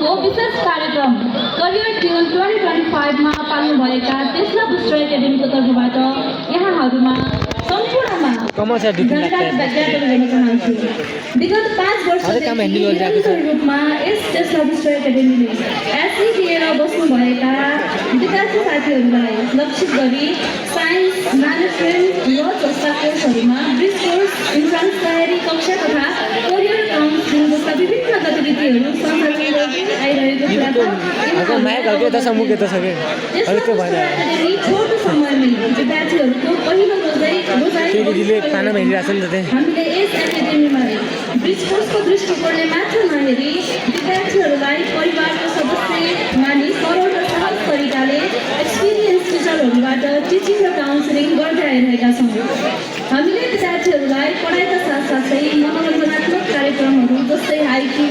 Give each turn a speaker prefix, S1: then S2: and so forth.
S1: को विशेष कार्यक्रम करियर ट्युन 2025 मा पाल्नु भएका त्यसला बुस्टर एकाडेमीको तर्फबाट यहाँहरुमा सम्पूर्णमा धन्यवाद ज्ञापन गर्न चाहन्छु। विगत 5 वर्षदेखि निरन्तर रूपमा यस त्यसला बुस्टर एकाडेमीले एसई दिएर बस्नु भएका विद्यार्थी साथीहरूलाई लक्षित गरी साइन्स, म्यानेजमेन्ट, ल जस्ता कोर्सहरूमा ब्रिज कोर्स, इन्ट्रान्स तयारी कक्षा तथा करियर काउन्सिलिङ जस्ता विभिन्न गतिविधिहरू सञ्चालन गर्दै आइरहेको छोटो समयमै विद्यार्थीहरूको पहिलो हामीले यस एकाडेमीमा ब्रिज कोर्सको दृष्टिकोणले मात्र नहेरी विद्यार्थीहरूलाई परिवारको सदस्य मानि सरल र सहज तरिकाले एक्सपिरियन्स टिचरहरूबाट टिचिङ र काउन्सिलिङ गर्दै आइरहेका छौँ। हामीले विद्यार्थीहरूलाई पढाइका साथसाथै मनोरञ्जनात्मक कार्यक्रमहरू जस्तै हाइकिङ,